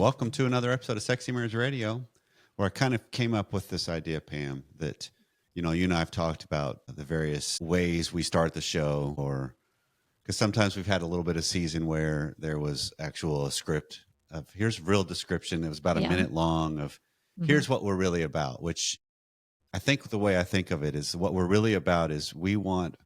Welcome to another episode of Sexy Marriage Radio, where I kind of came up with this idea, Pam, that, you and I have talked about the various ways we start the show, or because sometimes we've had a little bit of season where there was actual script of here's real description. It was about a minute long of here's what we're really about, which I think the way I think of it is what we're really about is we want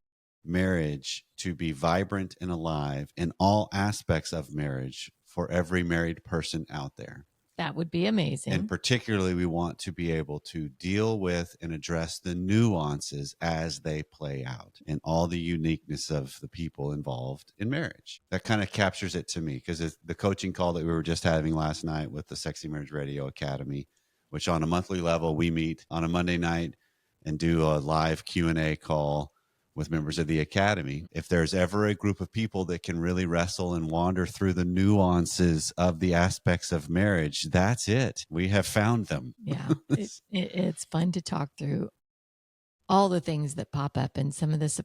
marriage to be vibrant and alive in all aspects of marriage for every married person out there. That would be amazing. And particularly, we want to be able to deal with and address the nuances as they play out and all the uniqueness of the people involved in marriage. That kind of captures it to me, because the coaching call that we were just having last night with the Sexy Marriage Radio Academy, which on a monthly level, we meet on a Monday night and do a live Q&A call with members of the Academy. If there's ever a group of people that can really wrestle and wander through the nuances of the aspects of marriage, that's it. We have found them. Yeah, it's fun to talk through all the things that pop up and some of the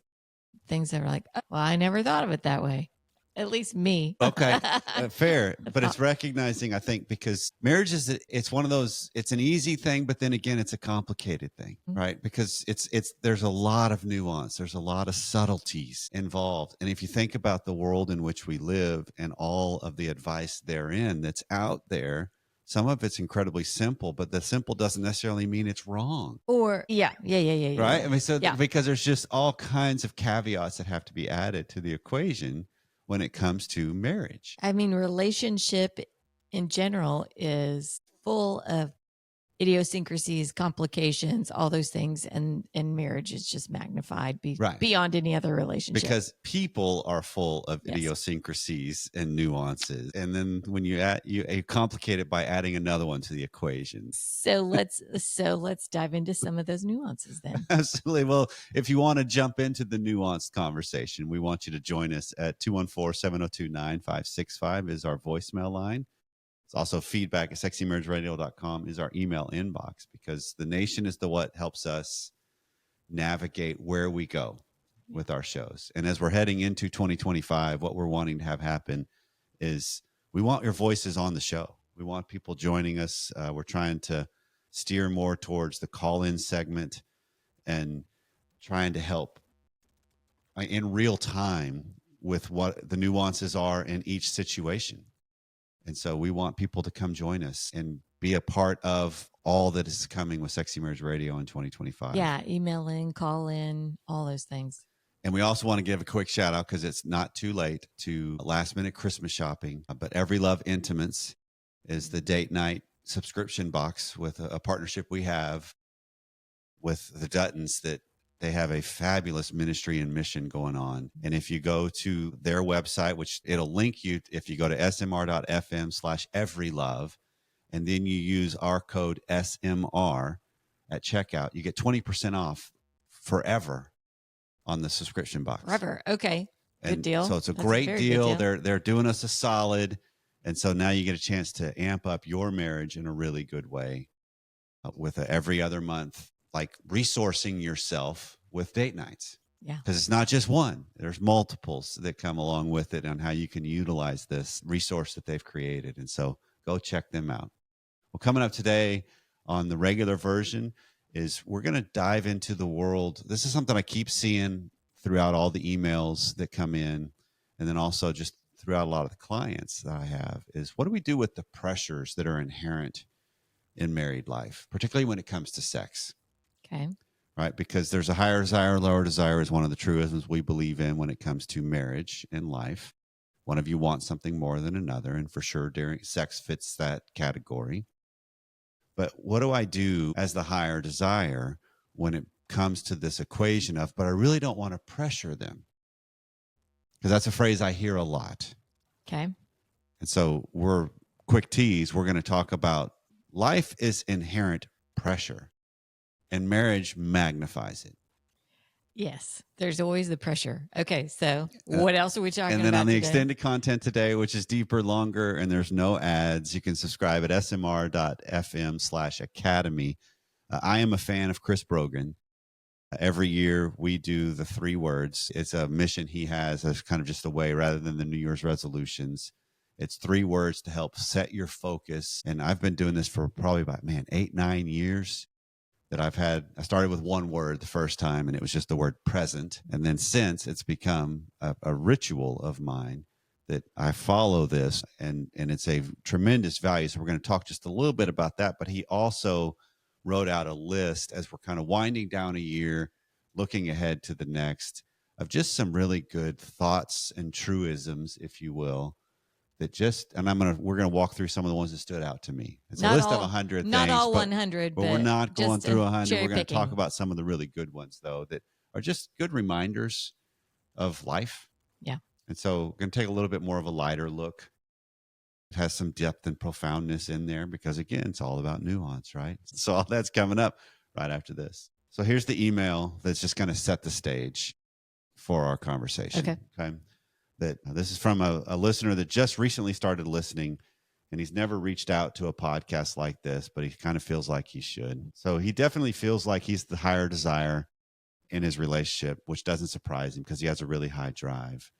things that are like, oh, well, I never thought of it that way. At least me. Okay, fair. But it's recognizing, I think, because marriage it's one of those, it's an easy thing, but then again, it's a complicated thing, right? Because there's a lot of nuance. There's a lot of subtleties involved. And if you think about the world in which we live and all of the advice therein that's out there, some of it's incredibly simple, but the simple doesn't necessarily mean it's wrong. Or, yeah. Right? I mean, because there's just all kinds of caveats that have to be added to the equation when it comes to marriage. I mean, relationship in general is full of idiosyncrasies, complications, all those things. And marriage is just magnified beyond any other relationship. Because people are full of idiosyncrasies and nuances. And then when you complicate it by adding another one to the equation. So let's dive into some of those nuances then. Absolutely. Well, if you want to jump into the nuanced conversation, we want you to join us at 214-702-9565 is our voicemail line. It's also feedback at sexymarriageradio.com is our email inbox, because the nation is what helps us navigate where we go with our shows. And as we're heading into 2025, what we're wanting to have happen is we want your voices on the show. We want people joining us. We're trying to steer more towards the call-in segment and trying to help in real time with what the nuances are in each situation. And so we want people to come join us and be a part of all that is coming with Sexy Marriage Radio in 2025. Yeah, email in, call in, all those things. And we also want to give a quick shout out, because it's not too late, to last minute Christmas shopping. But Every Love Intimates is the date night subscription box with a partnership we have with the Duttons, that they have a fabulous ministry and mission going on. And if you go to their website, which it'll link you, if you go to smr.fm/everylove, and then you use our code SMR at checkout, you get 20% off forever on the subscription box. Forever. Okay. Good deal. So it's a great deal. They're doing us a solid. And so now you get a chance to amp up your marriage in a really good way with every other month, like resourcing yourself with date nights. Yeah. Because it's not just one. There's multiples that come along with it on how you can utilize this resource that they've created. And so go check them out. Well, coming up today on the regular version is we're going to dive into the world. This is something I keep seeing throughout all the emails that come in, and then also just throughout a lot of the clients that I have, is what do we do with the pressures that are inherent in married life, particularly when it comes to sex? Okay. Right? Because there's a higher desire, lower desire is one of the truisms we believe in when it comes to marriage and life. One of you wants something more than another, and for sure sex fits that category. But what do I do as the higher desire when it comes to this equation of, but I really don't want to pressure them? Because that's a phrase I hear a lot. Okay. And so quick tease, we're going to talk about life is inherent pressure, and marriage magnifies it. Yes, there's always the pressure. Okay, so what else are we talking about? And then on the today? extended content today, which is deeper, longer, and there's no ads, you can subscribe at smr.fm/academy. I am a fan of Chris Brogan. Every year we do the 3 words. It's a mission he has as kind of just a way, rather than the New Year's resolutions. It's 3 words to help set your focus. And I've been doing this for probably about, 8, 9 years that I started with 1 word the first time, and it was just the word present. And then since, it's become a ritual of mine that I follow this, and it's a tremendous value. So we're going to talk just a little bit about that. But he also wrote out a list as we're kind of winding down a year, looking ahead to the next, of just some really good thoughts and truisms, if you will, that just, and we're going to walk through some of the ones that stood out to me. It's Not a list all, of 100 not things, all 100, but we're not going just through 100. cherry We're going to talk picking. about some of the really good ones, though, that are just good reminders of life. Yeah. And so we're going to take a little bit more of a lighter look. It has some depth and profoundness in there because, again, it's all about nuance, right? So all that's coming up right after this. So here's the email that's just going to set the stage for our conversation. Okay. That this is from a listener that just recently started listening, and he's never reached out to a podcast like this, but he kind of feels like he should. So he definitely feels like he's the higher desire in his relationship, which doesn't surprise him because he has a really high drive.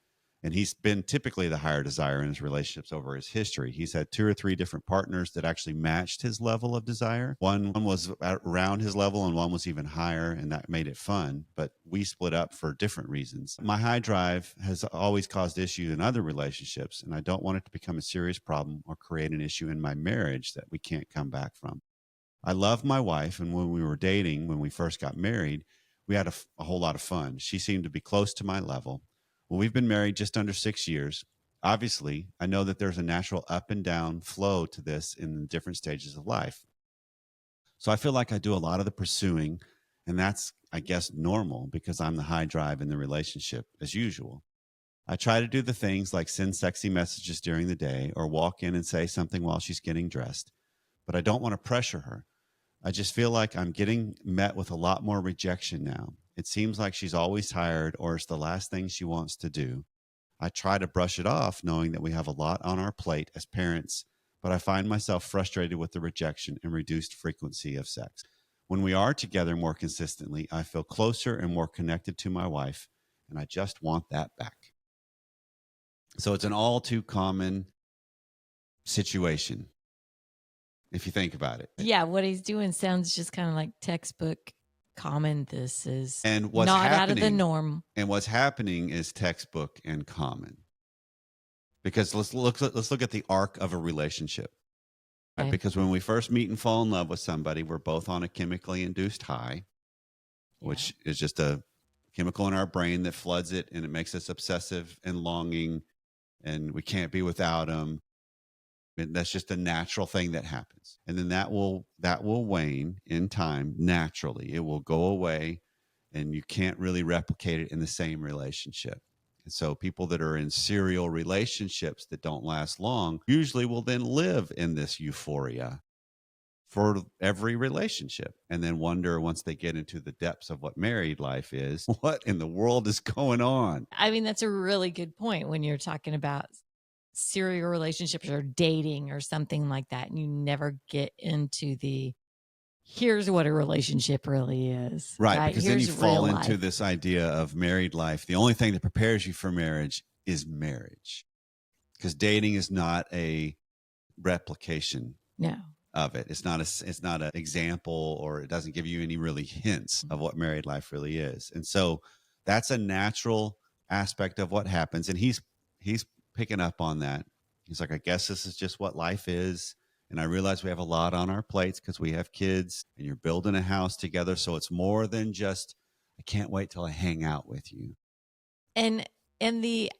And he's been typically the higher desire in his relationships over his history. He's had 2 or 3 different partners that actually matched his level of desire. One was around his level and one was even higher, and that made it fun. But we split up for different reasons. My high drive has always caused issues in other relationships, and I don't want it to become a serious problem or create an issue in my marriage that we can't come back from. I love my wife, and when we were dating, when we first got married, we had a whole lot of fun. She seemed to be close to my level. Well, we've been married just under 6 years. Obviously, I know that there's a natural up and down flow to this in different stages of life. So I feel like I do a lot of the pursuing, and that's, I guess, normal because I'm the high drive in the relationship as usual. I try to do the things like send sexy messages during the day or walk in and say something while she's getting dressed, but I don't want to pressure her. I just feel like I'm getting met with a lot more rejection now. It seems like she's always tired or it's the last thing she wants to do. I try to brush it off knowing that we have a lot on our plate as parents, but I find myself frustrated with the rejection and reduced frequency of sex. When we are together more consistently, I feel closer and more connected to my wife, and I just want that back. So it's an all too common situation, if you think about it. Yeah, what he's doing sounds just kind of like textbook common. This is and what's not happening, out of the norm. And what's happening is textbook and common. Because let's look at the arc of a relationship. Right? Okay. Because when we first meet and fall in love with somebody, we're both on a chemically induced high, which is just a chemical in our brain that floods it, and it makes us obsessive and longing, and we can't be without them. And that's just a natural thing that happens. And then that will wane in time naturally. It will go away, and you can't really replicate it in the same relationship. And so people that are in serial relationships that don't last long usually will then live in this euphoria for every relationship, and then wonder once they get into the depths of what married life is, what in the world is going on? I mean, that's a really good point when you're talking about serial relationships or dating or something like that, and you never get into the here's what a relationship really is. Right. Because here's then you fall real into life. this idea of married life. The only thing that prepares you for marriage is marriage, because dating is not a replication of it. It's not an example, or it doesn't give you any really hints of what married life really is. And so that's a natural aspect of what happens. And he's picking up on that. He's like, I guess this is just what life is. And I realize we have a lot on our plates because we have kids and you're building a house together. So it's more than just, I can't wait till I hang out with you. And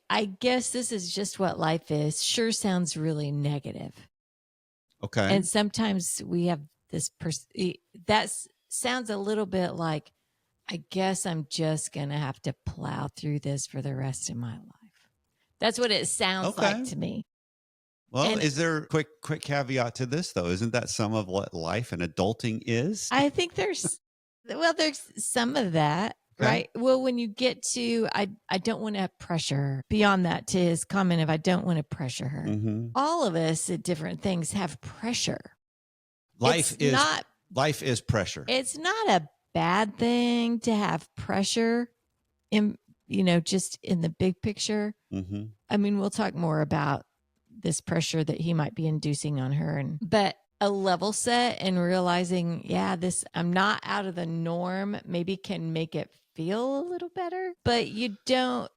I guess this is just what life is sure sounds really negative. Okay. And sometimes we have this that sounds a little bit like, I guess I'm just going to have to plow through this for the rest of my life. That's what it sounds like to me. Well, is there a quick caveat to this, though? Isn't that some of what life and adulting is? I think there's some of that, right? Well, when you get to, I don't want to have pressure beyond that, to his comment of, I don't want to pressure her. Mm-hmm. All of us at different things have pressure. Life is pressure. It's not a bad thing to have pressure in, just in the big picture. Mm-hmm. I mean, we'll talk more about this pressure that he might be inducing on her. But a level set and realizing, yeah, I'm not out of the norm, maybe can make it feel a little better. But you don't,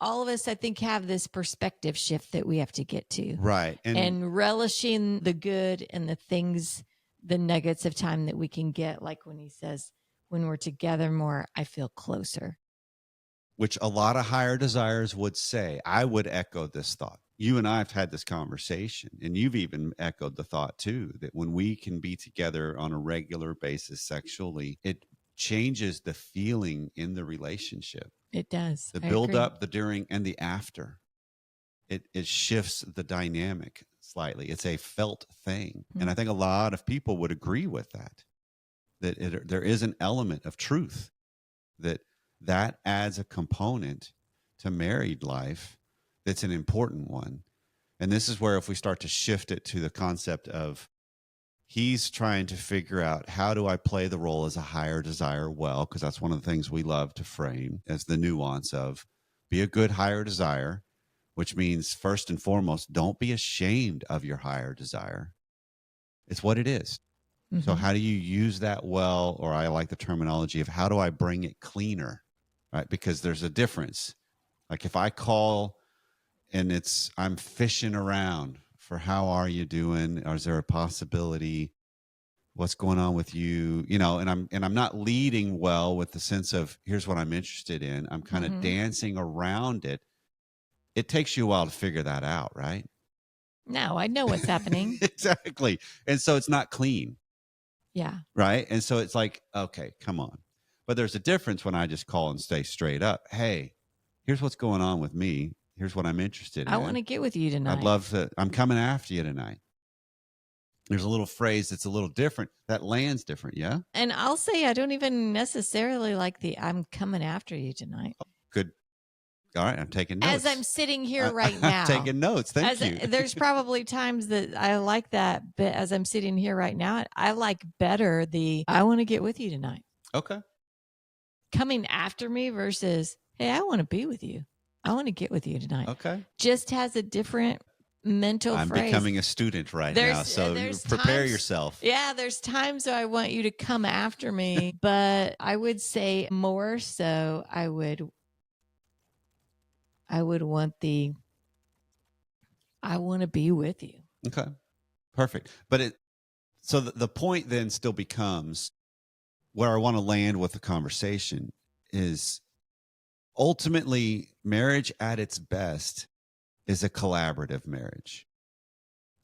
all of us, I think, have this perspective shift that we have to get to. Right. And relishing the good and the things, the nuggets of time that we can get. Like when he says, when we're together more, I feel closer. Which a lot of higher desires would say. I would echo this thought. You and I have had this conversation, and you've even echoed the thought too, that when we can be together on a regular basis sexually, it changes the feeling in the relationship. It does. The build up, the during, and the after. It shifts the dynamic slightly. It's a felt thing. And I think a lot of people would agree with that, there is an element of truth that adds a component to married life that's an important one. And this is where if we start to shift it to the concept of he's trying to figure out, how do I play the role as a higher desire well? Because that's one of the things we love to frame as the nuance of be a good higher desire, which means first and foremost, don't be ashamed of your higher desire. It's what it is. Mm-hmm. So how do you use that well? Or I like the terminology of how do I bring it cleaner, right? Because there's a difference. Like if I call and I'm fishing around for how are you doing? Or is there a possibility? What's going on with you? You know, and I'm not leading well with the sense of here's what I'm interested in. I'm kind of dancing around it. It takes you a while to figure that out, right? No, I know what's happening. Exactly. And so it's not clean. Yeah. Right. And so it's like, okay, come on. But there's a difference when I just call and stay straight up. Hey, here's what's going on with me. Here's what I'm interested in. I want to get with you tonight. I'd love to. I'm coming after you tonight. There's a little phrase that's a little different. That lands different. Yeah. And I'll say I don't even necessarily like the I'm coming after you tonight. Oh, good. All right. I'm taking notes. As I'm sitting here right now. I'm taking notes. Thank you. There's probably times that I like that. But as I'm sitting here right now, I like better the I want to get with you tonight. Okay. Coming after me versus, hey, I want to be with you. I want to get with you tonight. Okay. Just has a different mental I'm phrase. becoming a student right now, so prepare yourself. Yeah, there's times where I want you to come after me, but I would say more so I would want I want to be with you. Okay. Perfect. But so the point then still becomes where I want to land with the conversation is ultimately marriage at its best is a collaborative marriage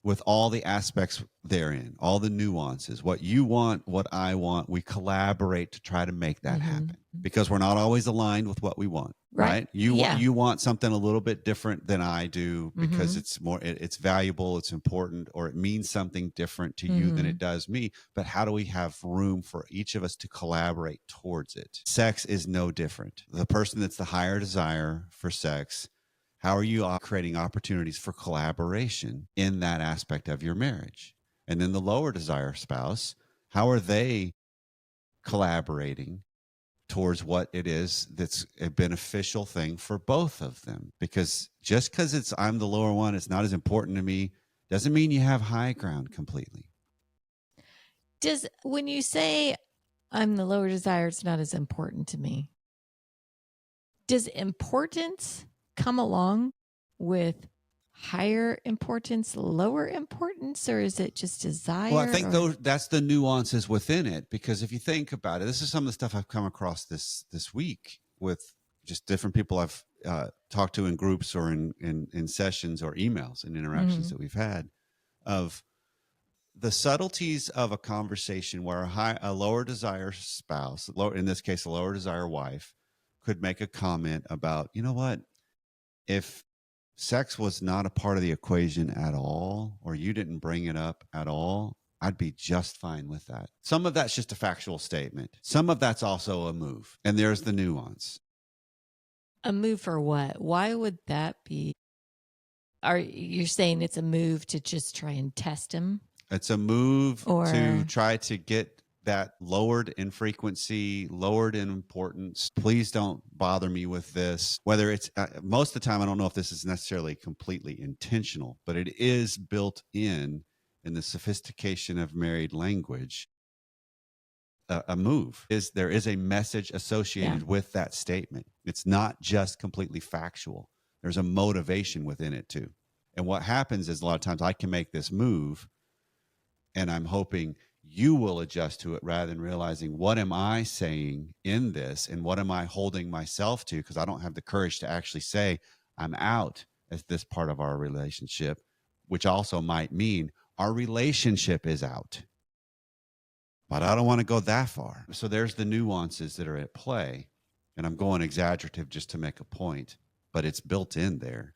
with all the aspects therein, all the nuances, what you want, what I want. We collaborate to try to make that happen because we're not always aligned with what we want, right? You want something a little bit different than I do because it's more, it's valuable, it's important, or it means something different to you than it does me. But how do we have room for each of us to collaborate towards it? Sex is no different. The person that's the higher desire for sex, how are you creating opportunities for collaboration in that aspect of your marriage? And then the lower desire spouse, how are they collaborating towards what it is that's a beneficial thing for both of them? Because just because I'm the lower one, it's not as important to me, doesn't mean you have high ground completely. When you say I'm the lower desire, it's not as important to me, does importance come along with higher importance, lower importance, or is it just desire? Well, I think that's the nuances within it, because if you think about it, this is some of the stuff I've come across this week with just different people I've talked to in groups or in sessions or emails and interactions that we've had, of the subtleties of a conversation where a lower desire spouse, in this case, a lower desire wife, could make a comment about, you know what, if sex was not a part of the equation at all, or you didn't bring it up at all, I'd be just fine with that. Some of that's just a factual statement. Some of that's also a move. And there's the nuance. A move for what? Why would that be? Are you saying it's a move to just try and test him? It's a move to try to get that lowered in frequency, lowered in importance. Please don't bother me with this. Whether it's most of the time, I don't know if this is necessarily completely intentional, but it is built in the sophistication of married language. A move is there is a message associated with that statement. It's not just completely factual. There's a motivation within it too. And what happens is a lot of times I can make this move and I'm hoping you will adjust to it rather than realizing what am I saying in this and what am I holding myself to, because I don't have the courage to actually say I'm out as this part of our relationship, which also might mean our relationship is out. But I don't want to go that far. So there's the nuances that are at play. And I'm going exaggerative just to make a point, but it's built in there.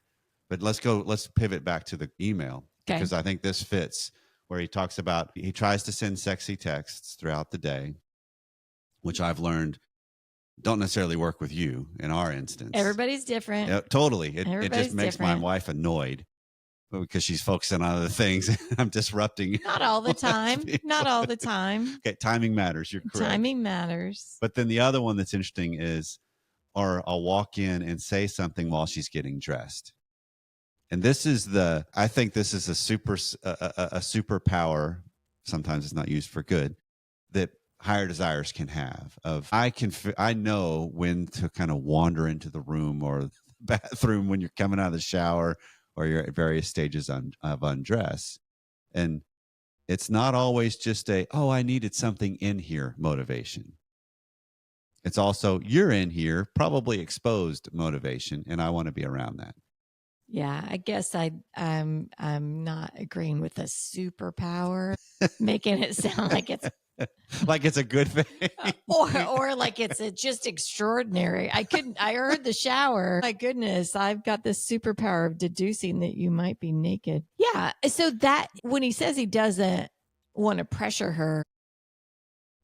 But let's pivot back to the email, because I think this fits, where he talks about, he tries to send sexy texts throughout the day, which I've learned don't necessarily work with you in our instance. Everybody's different. Yeah, totally. It just makes my wife annoyed because she's focusing on other things. I'm disrupting. Not all the time. Not all the time. Okay. Timing matters. You're correct. Timing matters. But then the other one that's interesting is, or I'll walk in and say something while she's getting dressed. And this is I think this is a superpower. Sometimes it's not used for good, that higher desires can have. I know when to kind of wander into the room or the bathroom when you're coming out of the shower, or you're at various stages of undress. And it's not always just I needed something in here motivation. It's also, you're in here, probably exposed motivation, and I want to be around that. Yeah, I guess I'm not agreeing with the superpower, making it sound like it's like it's a good thing, or like it's just extraordinary. I heard the shower. My goodness, I've got this superpower of deducing that you might be naked. Yeah, so that when he says he doesn't want to pressure her,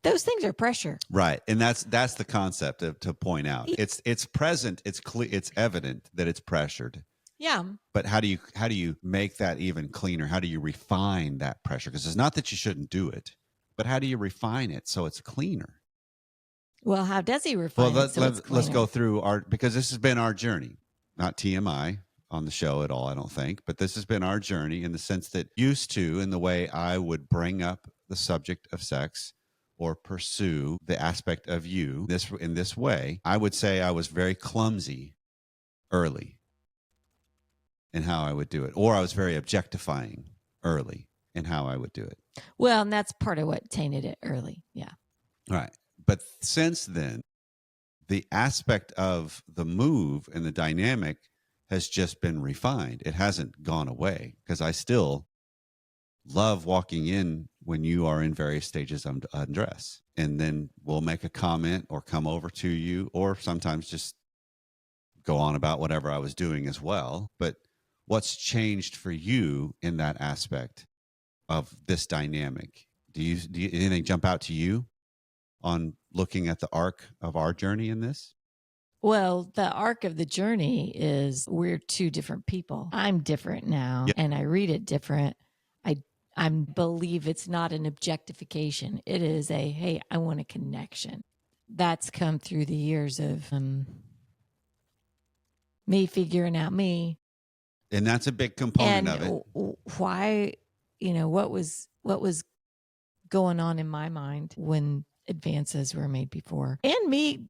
those things are pressure, right? And that's the concept to point out. It's present. It's clear. It's evident that it's pressured. Yeah. But how do you make that even cleaner? How do you refine that pressure? Because it's not that you shouldn't do it, but how do you refine it so it's cleaner? Well, how does he refine it so it's cleaner? Let's go through because this has been our journey, not TMI on the show at all, I don't think, but this has been our journey in the sense that used to, in the way I would bring up the subject of sex or pursue the aspect of you in this way, I would say I was very clumsy early in how I would do it, or I was very objectifying early in how I would do it. Well, and that's part of what tainted it early. Yeah. Right. But since then, the aspect of the move and the dynamic has just been refined. It hasn't gone away, because I still love walking in when you are in various stages of undress. And then we'll make a comment or come over to you, or sometimes just go on about whatever I was doing as well. But what's changed for you in that aspect of this dynamic? Do you anything jump out to you on looking at the arc of our journey in this? Well, the arc of the journey is we're two different people. I'm different now, and I read it different. I believe it's not an objectification. It is hey, I want a connection. That's come through the years of me figuring out me. And that's a big component of it. Why, what was going on in my mind when advances were made before, and me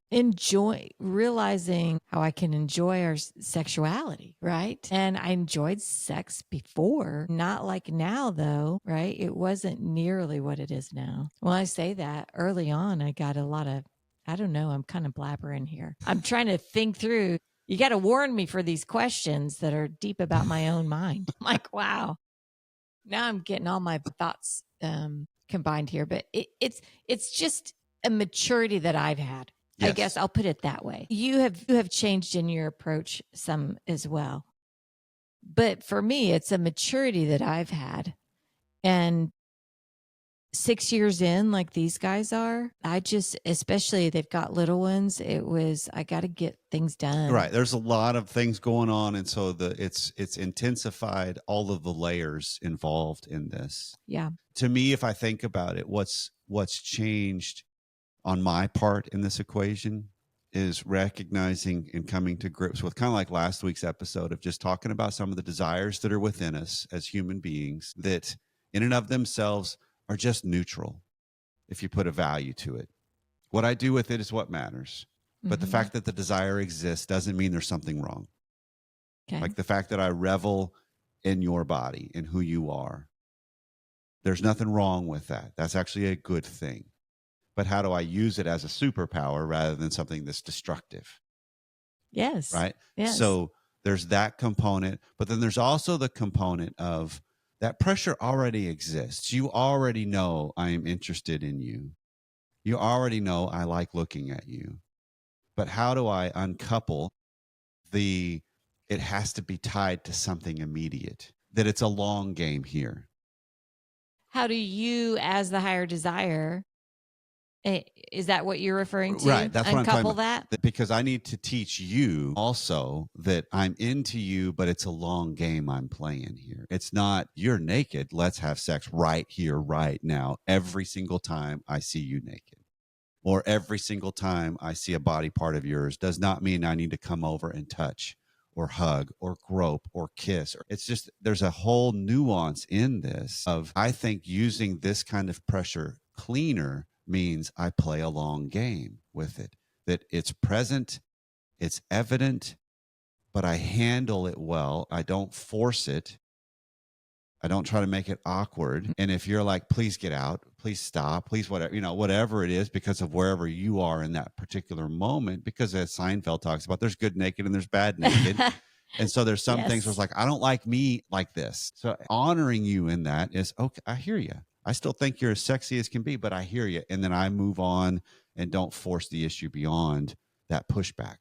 realizing how I can enjoy our sexuality, right? And I enjoyed sex before, not like now though, right? It wasn't nearly what it is now. When I say that, early on, I got a lot of, I don't know, I'm kind of blabbering here. I'm trying to think through. You got to warn me for these questions that are deep about my own mind. I'm like, wow. Now I'm getting all my thoughts combined here, but it's just a maturity that I've had. Yes. I guess I'll put it that way. You have changed in your approach some as well, but for me, it's a maturity that I've had, and 6 years in, like these guys are, I just, especially they've got little ones. I got to get things done. Right. There's a lot of things going on. And so it's intensified all of the layers involved in this. Yeah. To me, if I think about it, what's changed on my part in this equation is recognizing and coming to grips with, kind of like last week's episode, of just talking about some of the desires that are within us as human beings that in and of themselves are just neutral if you put a value to it. What I do with it is what matters. But the fact that the desire exists doesn't mean there's something wrong. Okay. Like the fact that I revel in your body and who you are, there's nothing wrong with that. That's actually a good thing. But how do I use it as a superpower rather than something that's destructive? Yes. Right? Yes. So there's that component, but then there's also the component of that pressure already exists. You already know I am interested in you. You already know I like looking at you. But how do I uncouple it has to be tied to something immediate, that it's a long game here? How do you, as the higher desire, is that what you're referring to? Right. That's what I'm talking about. That because I need to teach you also that I'm into you, but it's a long game I'm playing here. It's not you're naked. Let's have sex right here, right now, every single time I see you naked. Or every single time I see a body part of yours does not mean I need to come over and touch or hug or grope or kiss. It's just, there's a whole nuance in this of, I think using this kind of pressure cleaner means I play a long game with it, that it's present, it's evident, but I handle it well. I don't force it. I don't try to make it awkward. And if you're like, please get out, please stop, please whatever, whatever it is, because of wherever you are in that particular moment, because as Seinfeld talks about, there's good naked and there's bad naked. And so there's some things where it's like, I don't like me like this. So honoring you in that is, okay, I hear you. I still think you're as sexy as can be, but I hear you. And then I move on and don't force the issue beyond that pushback.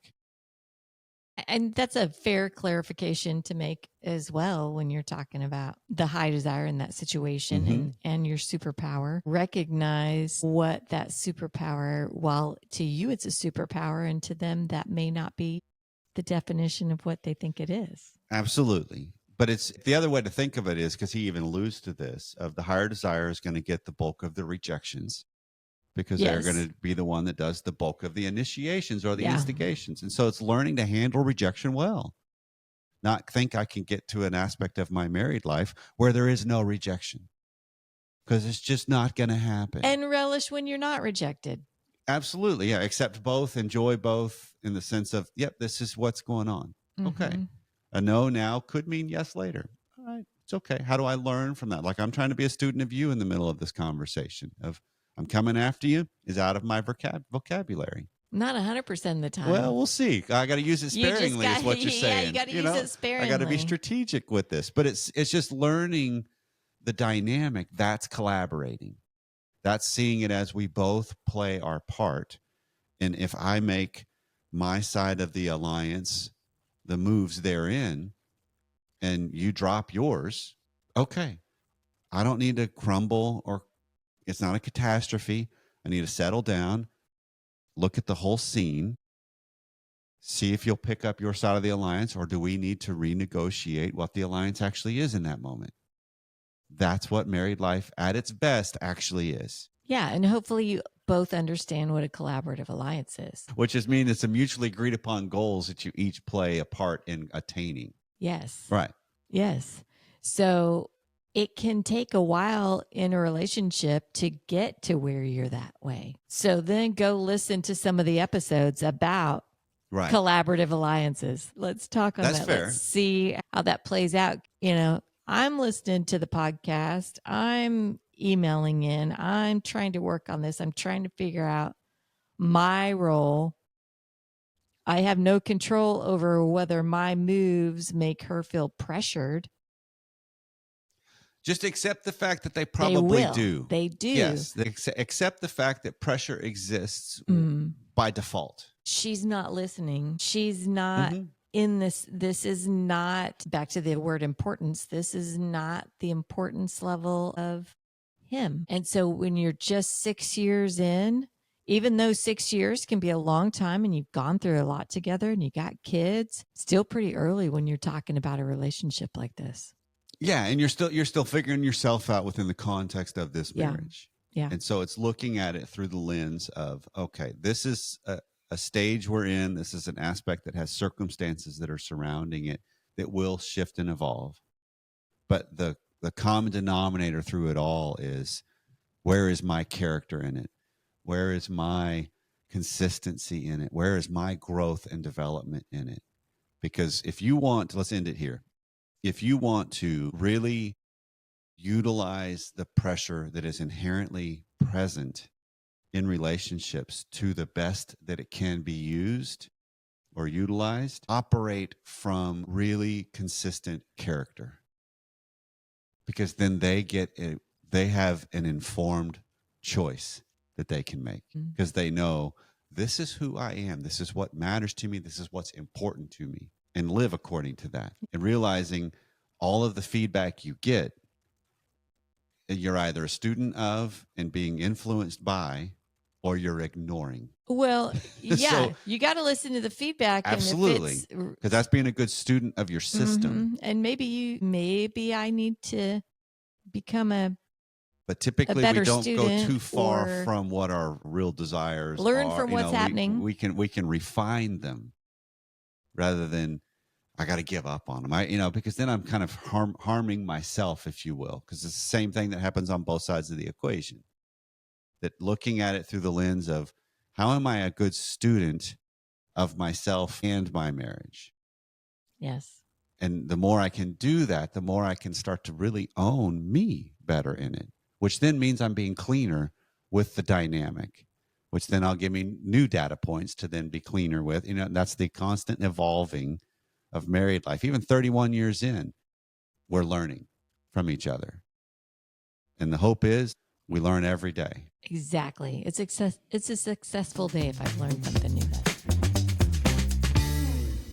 And that's a fair clarification to make as well when you're talking about the high desire in that situation and your superpower. Recognize what that superpower, while to you it's a superpower, and to them that may not be the definition of what they think it is. Absolutely. But it's the other way to think of it is, because he even alludes to this, of the higher desire is going to get the bulk of the rejections, because they're going to be the one that does the bulk of the initiations or the instigations. And so it's learning to handle rejection well, not think I can get to an aspect of my married life where there is no rejection, because it's just not going to happen. And relish when you're not rejected. Absolutely. Yeah. Accept both, enjoy both, in the sense of, yep, this is what's going on. Okay. A no now could mean yes later. All right. It's okay. How do I learn from that? Like, I'm trying to be a student of you in the middle of this conversation of, I'm coming after you is out of my vocabulary. Not 100% of the time. Well, we'll see. I got to use it sparingly is what you're saying. Yeah, you got to use it sparingly. I got to be strategic with this. But it's just learning the dynamic. That's collaborating. That's seeing it as we both play our part. And if I make my side of the alliance the moves therein and you drop yours, okay. I don't need to crumble, or it's not a catastrophe. I need to settle down, look at the whole scene, see if you'll pick up your side of the alliance, or do we need to renegotiate what the alliance actually is in that moment? That's what married life at its best actually is. Yeah, and hopefully you both understand what a collaborative alliance is. Which is mean it's a mutually agreed upon goals that you each play a part in attaining. Yes. Right. Yes. So it can take a while in a relationship to get to where you're that way. So then go listen to some of the episodes about collaborative alliances. Let's talk on that. Fair. Let's see how that plays out. I'm listening to the podcast. I'm emailing in. I'm trying to work on this. I'm trying to figure out my role. I have no control over whether my moves make her feel pressured. Just accept the fact that they probably do. They do. Yes. Accept the fact that pressure exists by default. She's not listening. She's not in this. This is not, back to the word importance, this is not the importance level of him. And so when you're just 6 years in, even though 6 years can be a long time and you've gone through a lot together and you got kids, still pretty early when you're talking about a relationship like this. Yeah, and you're still figuring yourself out within the context of this marriage. Yeah. And so it's looking at it through the lens of, okay, this is a stage we're in. This is an aspect that has circumstances that are surrounding it that will shift and evolve. But the common denominator through it all is, where is my character in it? Where is my consistency in it? Where is my growth and development in it? Because if you want, let's end it here. If you want to really utilize the pressure that is inherently present in relationships to the best that it can be used or utilized, operate from really consistent character. Because then they have an informed choice that they can make, because they know, this is who I am. This is what matters to me. This is what's important to me, and live according to that. And realizing all of the feedback you get, you're either a student of and being influenced by, or you're ignoring. Well, yeah, so, you got to listen to the feedback. Absolutely. Because that's being a good student of your system. And maybe I need to become but typically we don't go too far from what our real desires learn are. From what's happening. We can refine them rather than, I got to give up on them. Because then I'm kind of harming myself, if you will, because it's the same thing that happens on both sides of the equation. That looking at it through the lens of, how am I a good student of myself and my marriage? Yes. And the more I can do that, the more I can start to really own me better in it, which then means I'm being cleaner with the dynamic, which then I'll give me new data points to then be cleaner with. That's the constant evolving of married life. Even 31 years in, we're learning from each other. And the hope is we learn every day. Exactly. It's a successful day if I've learned something new.